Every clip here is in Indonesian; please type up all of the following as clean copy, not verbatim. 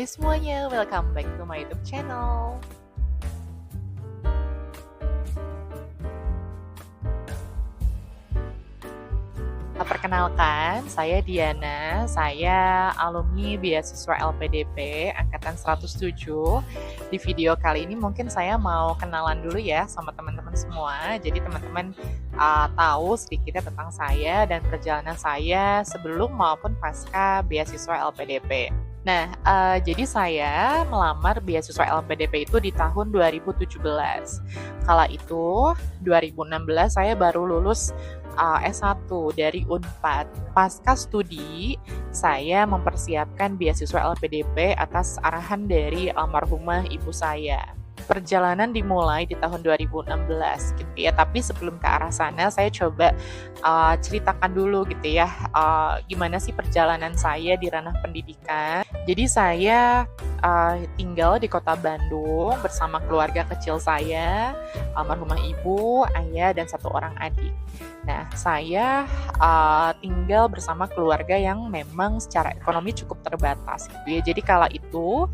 Hai semuanya, welcome back to my YouTube channel. Perkenalkan, saya Diana, saya alumni beasiswa LPDP Angkatan 107. Di video kali ini mungkin saya mau kenalan dulu ya sama teman-teman semua. Jadi teman-teman tahu sedikitnya tentang saya dan perjalanan saya sebelum maupun pasca beasiswa LPDP. Nah, jadi saya melamar beasiswa LPDP itu di tahun 2017. Kala itu, 2016 saya baru lulus S1 dari Unpad. Pasca studi, saya mempersiapkan beasiswa LPDP atas arahan dari almarhumah ibu saya. Perjalanan dimulai di tahun 2016 gitu ya, tapi sebelum ke arah sana saya coba ceritakan dulu gitu ya, gimana sih perjalanan saya di ranah pendidikan. Jadi saya tinggal di kota Bandung bersama keluarga kecil saya, almarhumah ibu, ayah, dan satu orang adik. Nah, saya tinggal bersama keluarga yang memang secara ekonomi cukup terbatas gitu ya. Jadi kala itu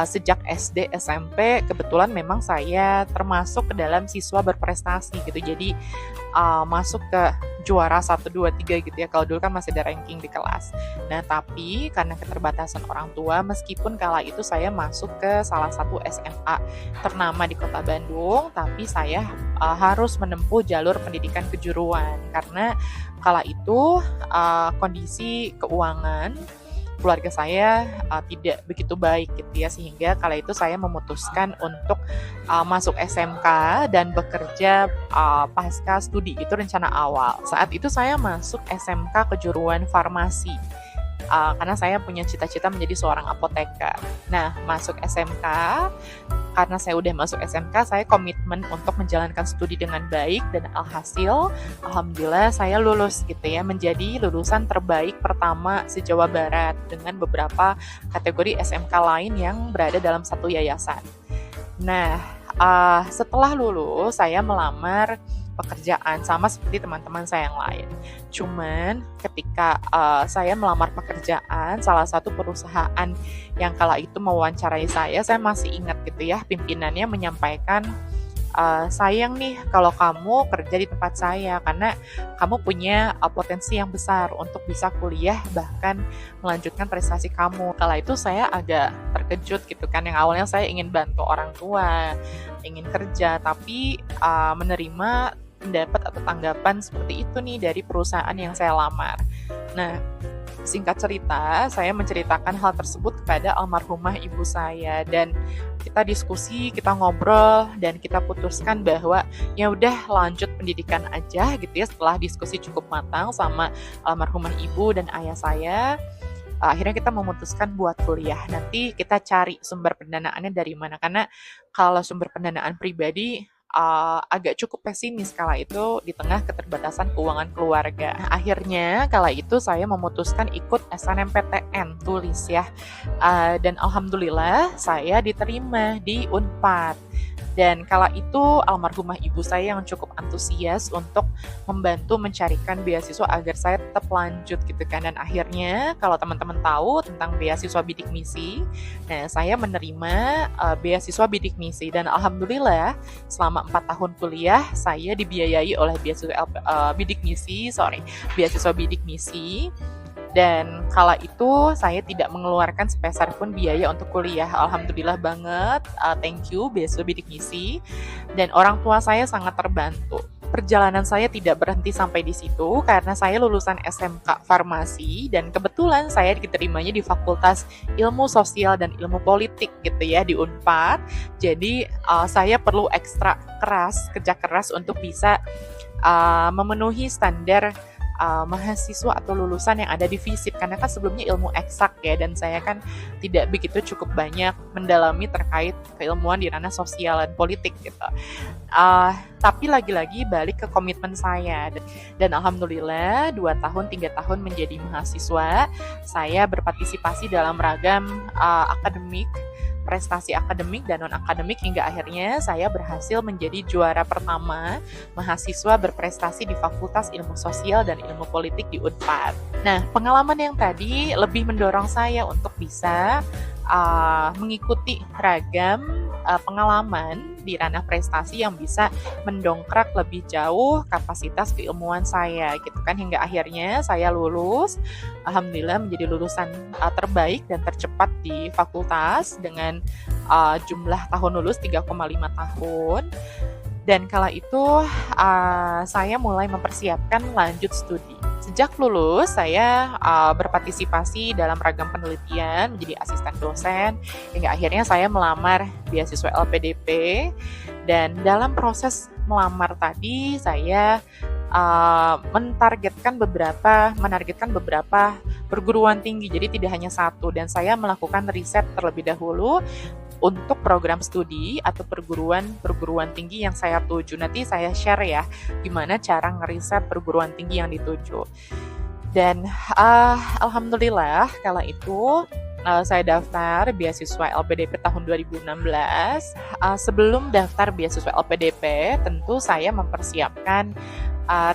sejak SD, SMP kebetulan memang saya termasuk ke dalam siswa berprestasi gitu. Jadi masuk ke juara 1, 2, 3 gitu ya. Kalau dulu kan masih ada ranking di kelas. Nah, tapi karena keterbatasan orang tua, meskipun kala itu saya masuk ke salah satu SMA ternama di kota Bandung, tapi saya harus menempuh jalur pendidikan kejuruan karena kala itu kondisi keuangan keluarga saya tidak begitu baik gitu ya, sehingga kala itu saya memutuskan untuk masuk SMK dan bekerja pasca studi. Itu rencana awal. Saat itu saya masuk SMK kejuruan farmasi karena saya punya cita-cita menjadi seorang apoteker. Nah, masuk SMK, karena saya udah masuk SMK, saya komitmen untuk menjalankan studi dengan baik dan alhasil, alhamdulillah saya lulus gitu ya, menjadi lulusan terbaik pertama se-Jawa Barat dengan beberapa kategori SMK lain yang berada dalam satu yayasan. Nah, setelah lulus saya melamar pekerjaan sama seperti teman-teman saya yang lain. Cuman ketika saya melamar pekerjaan, salah satu perusahaan yang kala itu mewawancarai saya masih ingat gitu ya, pimpinannya menyampaikan, sayang nih kalau kamu kerja di tempat saya karena kamu punya potensi yang besar untuk bisa kuliah bahkan melanjutkan prestasi kamu. Kala itu saya agak terkejut gitu kan, yang awalnya saya ingin bantu orang tua, ingin kerja, tapi menerima pendapat atau tanggapan seperti itu nih dari perusahaan yang saya lamar. Nah, singkat cerita, saya menceritakan hal tersebut kepada almarhumah ibu saya dan kita diskusi, kita ngobrol, dan kita putuskan bahwa ya udah lanjut pendidikan aja gitu ya. Setelah diskusi cukup matang sama almarhumah ibu dan ayah saya, akhirnya kita memutuskan buat kuliah. Nanti kita cari sumber pendanaannya dari mana, karena kalau sumber pendanaan pribadi agak cukup pesimis kala itu di tengah keterbatasan keuangan keluarga. Nah, akhirnya kala itu saya memutuskan ikut SNMPTN tulis ya, dan alhamdulillah saya diterima di Unpad. Dan kala itu almarhumah ibu saya yang cukup antusias untuk membantu mencarikan beasiswa agar saya tetap lanjut gitu kan. Dan akhirnya kalau teman-teman tahu tentang beasiswa bidik misi, nah saya menerima beasiswa bidik misi dan alhamdulillah selama 4 tahun kuliah saya dibiayai oleh beasiswa bidik misi. Dan kala itu saya tidak mengeluarkan sepeser pun biaya untuk kuliah. Alhamdulillah banget, thank you beasiswa bidik misi. Dan orang tua saya sangat terbantu. Perjalanan saya tidak berhenti sampai di situ karena saya lulusan SMK Farmasi dan kebetulan saya diterimanya di Fakultas Ilmu Sosial dan Ilmu Politik gitu ya di Unpad. Jadi saya perlu ekstra kerja keras untuk bisa memenuhi standar mahasiswa atau lulusan yang ada di FISIP, karena kan sebelumnya ilmu eksak ya, dan saya kan tidak begitu cukup banyak mendalami terkait keilmuan di ranah sosial dan politik gitu. Tapi lagi-lagi balik ke komitmen saya dan alhamdulillah 2 tahun 3 tahun menjadi mahasiswa, saya berpartisipasi dalam ragam akademik, prestasi akademik dan non-akademik hingga akhirnya saya berhasil menjadi juara pertama mahasiswa berprestasi di Fakultas Ilmu Sosial dan Ilmu Politik di Unpad. Nah, pengalaman yang tadi lebih mendorong saya untuk bisa mengikuti ragam pengalaman di ranah prestasi yang bisa mendongkrak lebih jauh kapasitas keilmuan saya gitu kan, hingga akhirnya saya lulus, alhamdulillah menjadi lulusan terbaik dan tercepat di fakultas dengan jumlah tahun lulus 3,5 tahun. Dan kala itu saya mulai mempersiapkan lanjut studi. Sejak lulus, saya berpartisipasi dalam ragam penelitian, menjadi asisten dosen, hingga akhirnya saya melamar beasiswa LPDP. Dan dalam proses melamar tadi, saya menargetkan beberapa perguruan tinggi, jadi tidak hanya satu. Dan saya melakukan riset terlebih dahulu untuk program studi atau perguruan tinggi yang saya tuju. Nanti saya share ya gimana cara ngeriset perguruan tinggi yang dituju. Dan alhamdulillah kala itu saya daftar beasiswa LPDP tahun 2016. Sebelum daftar beasiswa LPDP, tentu saya mempersiapkan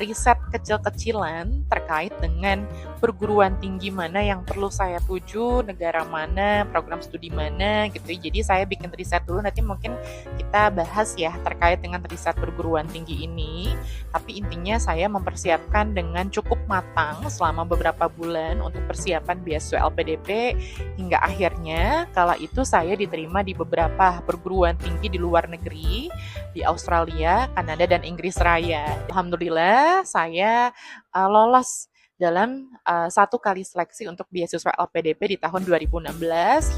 riset kecil-kecilan terkait dengan perguruan tinggi mana yang perlu saya tuju, negara mana, program studi mana gitu. Jadi saya bikin riset dulu, nanti mungkin kita bahas ya terkait dengan riset perguruan tinggi ini. Tapi intinya saya mempersiapkan dengan cukup matang selama beberapa bulan untuk persiapan beasiswa LPDP, hingga akhirnya kala itu saya diterima di beberapa perguruan tinggi di luar negeri, di Australia, Kanada, dan Inggris Raya. Alhamdulillah saya lolos dalam satu kali seleksi untuk beasiswa LPDP di tahun 2016,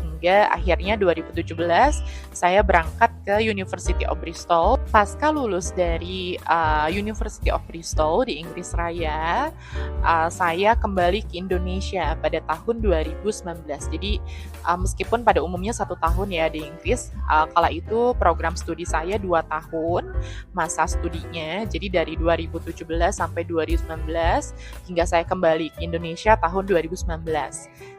hingga akhirnya 2017 saya berangkat ke University of Bristol. Pasca lulus dari University of Bristol di Inggris Raya, saya kembali ke Indonesia pada tahun 2019. Jadi meskipun pada umumnya 1 tahun ya di Inggris, kala itu program studi saya 2 tahun masa studinya, jadi dari 2017 sampai 2019, hingga saya kembali ke Indonesia tahun 2019.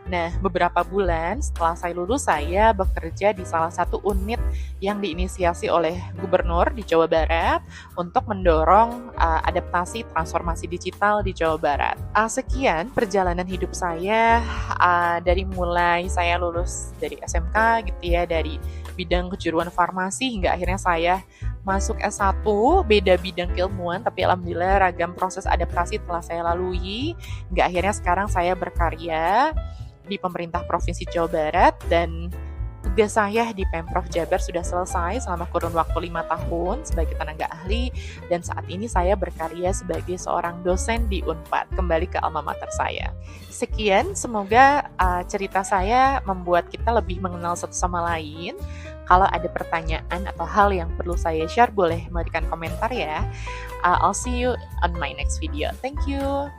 Nah, beberapa bulan setelah saya lulus, saya bekerja di salah satu unit yang diinisiasi oleh Gubernur di Jawa Barat untuk mendorong adaptasi transformasi digital di Jawa Barat. Sekian perjalanan hidup saya dari mulai saya lulus dari SMK gitu ya, dari bidang kejuruan farmasi, hingga akhirnya saya masuk S1, beda bidang keilmuan, tapi alhamdulillah ragam proses adaptasi telah saya lalui, hingga akhirnya sekarang saya berkarya di pemerintah Provinsi Jawa Barat, dan tugas saya di Pemprov Jabar sudah selesai selama kurun waktu 5 tahun sebagai tenaga ahli, dan saat ini saya berkarya sebagai seorang dosen di Unpad, kembali ke alma mater saya. Sekian, semoga cerita saya membuat kita lebih mengenal satu sama lain. Kalau ada pertanyaan atau hal yang perlu saya share, boleh memberikan komentar ya. I'll see you on my next video. Thank you.